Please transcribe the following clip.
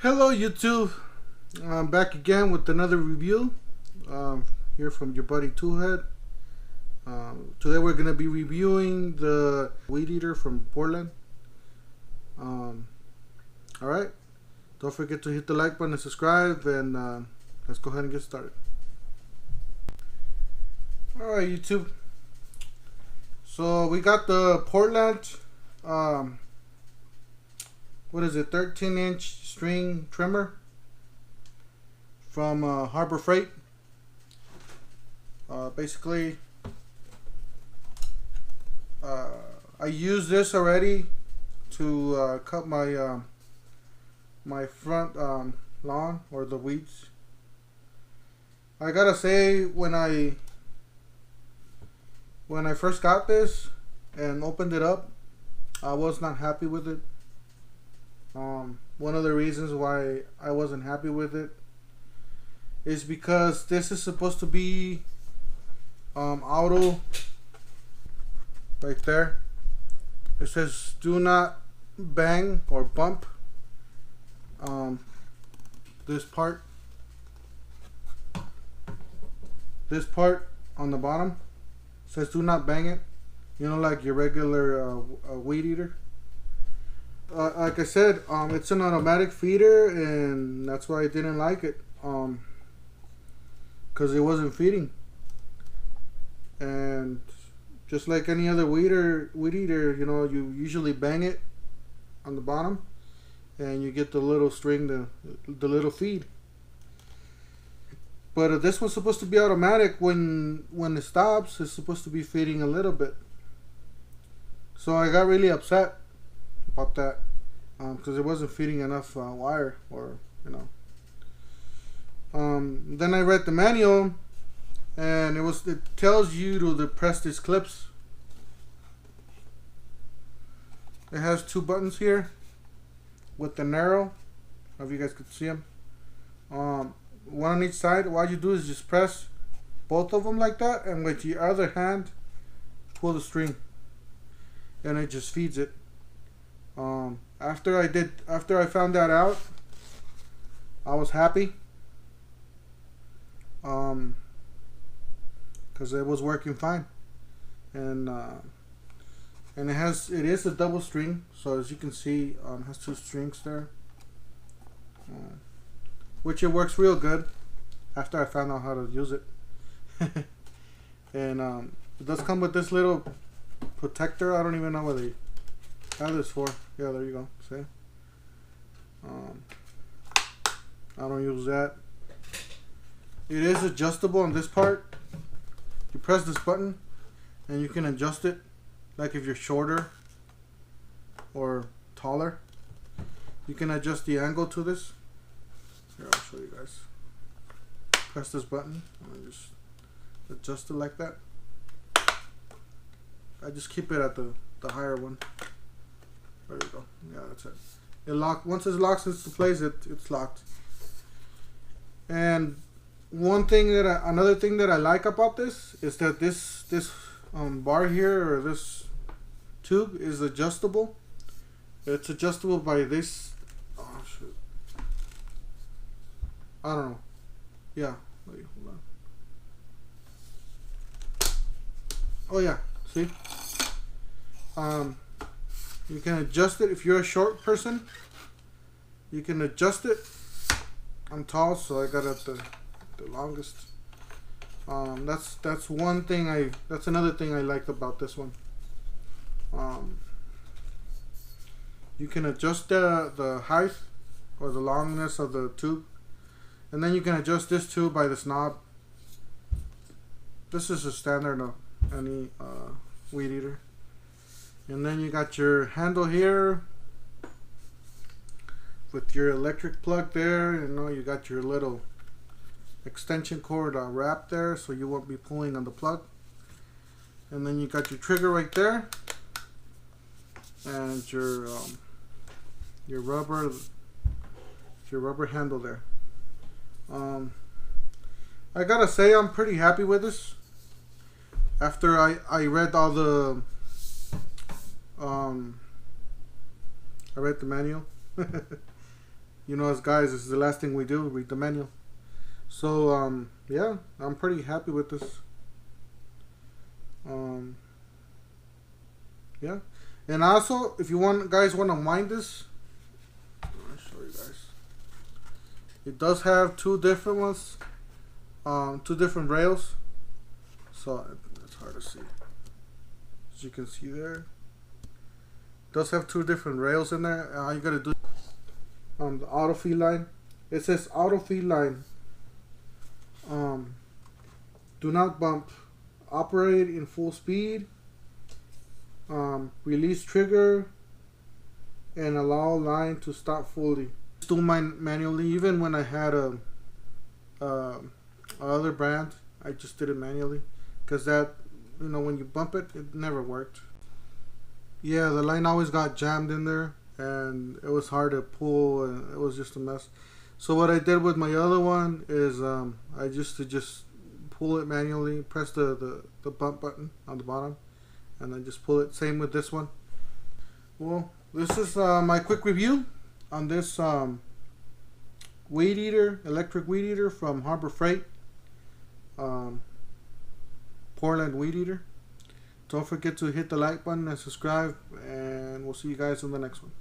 Hello YouTube, I'm back again with another review here from your buddy Toolhead. Today we're going to be reviewing the Weed Eater from Portland. Alright, don't forget to hit the like button and subscribe, and let's go ahead and get started. Alright YouTube, so we got the Portland what is it, 13-inch string trimmer from Harbor Freight. Basically, I used this already to cut my my front lawn, or the weeds. I gotta say, when I first got this and opened it up, I was not happy with it. One of the reasons why I wasn't happy with it is because this is supposed to be auto. Right there it says do not bang or bump. This part on the bottom says do not bang it, you know, like your regular weed eater. Like I said, it's an automatic feeder, and that's why I didn't like it, because it wasn't feeding. And just like any other weed eater, you know, you usually bang it on the bottom and you get the little string, the little feed. But this one's supposed to be automatic. When it stops, it's supposed to be feeding a little bit. So I got really upset about that, because it wasn't feeding enough wire, or you know. Then I read the manual, and it tells you to press these clips. It has two buttons here with the narrow. I don't know if you guys could see them. One on each side. What you do is just press both of them like that, and with your other hand pull the string, and it just feeds it. After I found that out, I was happy, because it was working fine, and it is a double string, so as you can see, it has two strings there, which it works real good after I found out how to use it. And it does come with this little protector. I don't even know what they have this for. Yeah, there you go. See? I don't use that. It is adjustable on this part. You press this button and you can adjust it, like if you're shorter or taller. You can adjust the angle to this. Here, I'll show you guys. Press this button and just adjust it like that. I just keep it at the higher one. There you go. Yeah, that's it. Once it locks into place, it's locked. And another thing that I like about this is that this bar here, or this tube, is adjustable. It's adjustable by this. Oh shoot! I don't know. Yeah. Wait, hold on. Oh yeah. See. You can adjust it. If you're a short person, you can adjust it. I'm tall, so I got it the longest. That's one thing that's another thing I liked about this one. You can adjust the height or the longness of the tube, and then you can adjust this too by this knob. This is a standard of any weed eater. And then you got your handle here with your electric plug there. You know, you got your little extension cord wrap there, so you won't be pulling on the plug. And then you got your trigger right there, and your rubber handle there. I gotta say, I'm pretty happy with this. After I read all the I read the manual. You know, as guys, this is the last thing we do, read the manual. So, yeah, I'm pretty happy with this. Yeah. And also, if you guys want to wind this, I'll show you guys. It does have two different ones, two different rails. So it's hard to see. As you can see there, it does have two different rails in there. And all you gotta do on the auto feed line, it says auto feed line. Do not bump. Operate in full speed. Release trigger and allow line to stop fully. Do mine manually. Even when I had a other brand, I just did it manually because that, you know, when you bump it, it never worked. Yeah, the line always got jammed in there and it was hard to pull and it was just a mess. So what I did with my other one is I just pull it manually, press the bump button on the bottom, and then just pull it. Same with this one. Well, this is my quick review on this weed eater, electric weed eater from Harbor Freight, Portland weed eater. Don't forget to hit the like button and subscribe, and we'll see you guys in the next one.